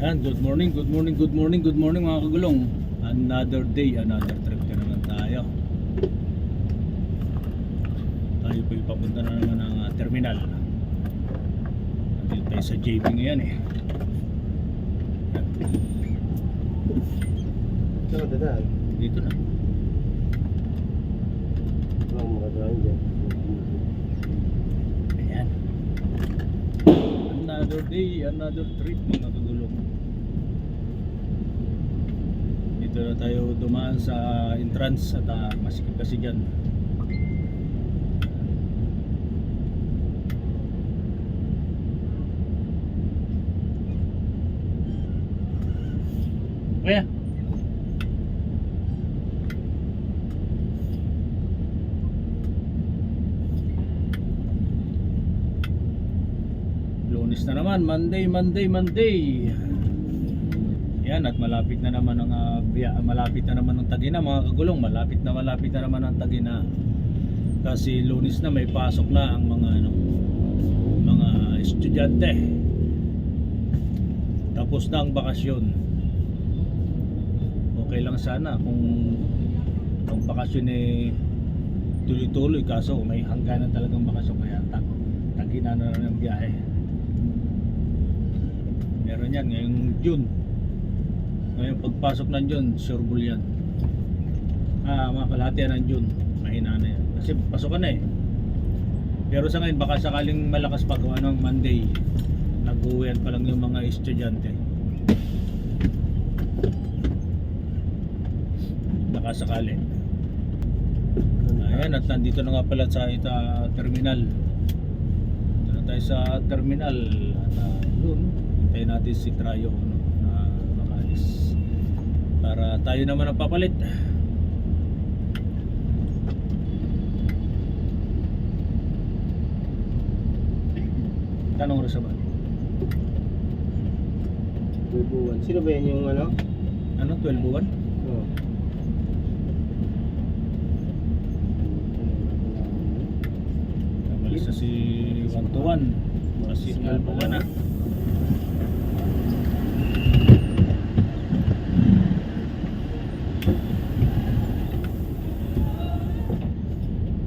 Yan, good morning, good morning, good morning, good morning mga kagulong. Another day, another trip na naman tayo. Tayo po ipapunta na naman ng terminal. Nandito tayo sa JB ngayon eh. Saan ka dadaan? Dito na. Walang makadaan dyan. Ayan. Another day, another trip mga kagulong. Dito na tayo dumaan sa entrance at masikip kasi dyan. Kaya Lunes na naman, Monday. Yan, at malapit na naman ang malapit na naman ang Tagina mga kagulong. Malapit na naman ang Tagina. Kasi Lunes na may pasok na ang mga estudyante. Tapos na ang bakasyon. Okay lang sana kung ang bakasyon eh tuloy-tuloy, kaso may hangganan talagang bakasyon, kaya Tagina na lang ang biyahe. Meron yan ngayong June. Ngayon pagpasok ng June, sure bull yan. Mga kalahati ng June, mahina na yan kasi pasokan na eh. Pero sa ngayon baka sakaling malakas pagawa ng Monday, nag-uwian pa lang yung mga estudyante. Baka sakali. Ayan, at nandito na nga pala sa terminal. Dito na tayo sa terminal. At yun, hintayin natin si Trayo na makalis para tayo naman ang papalit. Tanong Rosa ba? Buwan. Sino ba yan yung ano? Ano, 12 buwan? Oo. Malis na si 1 to 1 kasi 12 buwan na.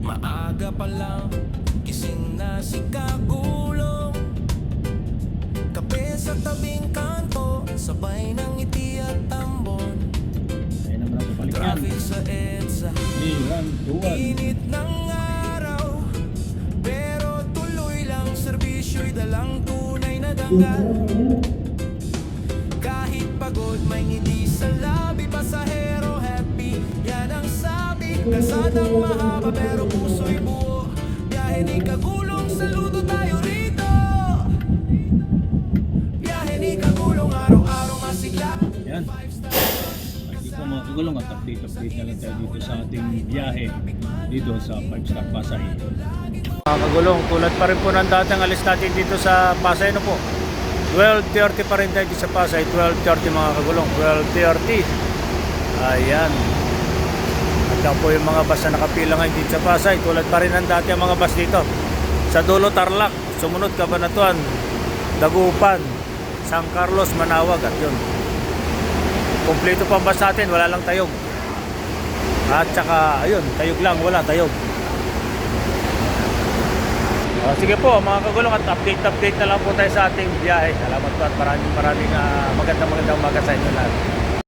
Maaga pa lang, gising na si Kagulong. Kape sa tabing kanto, sabay ng ngiti at tambon. Ayun naman ang papalit yan. Traffic sa EDSA, 1 to 1. init ng araw, pero tuloy lang serbisyo'y dalang tunay na dangal. Kahit pagod may ngiti sa labi, pasahero happy, yan ang sabi. Kalsadang mahaba pero puso'y buo, biyahe ni Kagulong, saludo tayo rito. Biyahe ni Kagulong, araw-araw masigla. Yan. Hindi po mga kagulong at update na lang tayo dito sa ating biyahe dito sa 5-star Pasay. Mga kagulong, tulad pa rin po ng dating alis natin dito sa Pasay na po. 12:30 pa rin tayo dito sa Pasay. 12:30 mga kagulong, 12:30. Ayan. At yan po yung mga bus na nakapila ngayon dito sa Pasay. Tulad pa rin ng dati ang mga bus dito. Sa dulo Tarlac, sumunod Cabanatuan, Dagupan, San Carlos, Manawag, at yun. Kompleto pa ang bus natin, wala lang tayog. At saka, ayun, tayog lang, wala tayog. Sige po mga kagulong, at update na lang po tayo sa ating biyahe. Salamat po at maraming magandang umaga sa inyo lahat.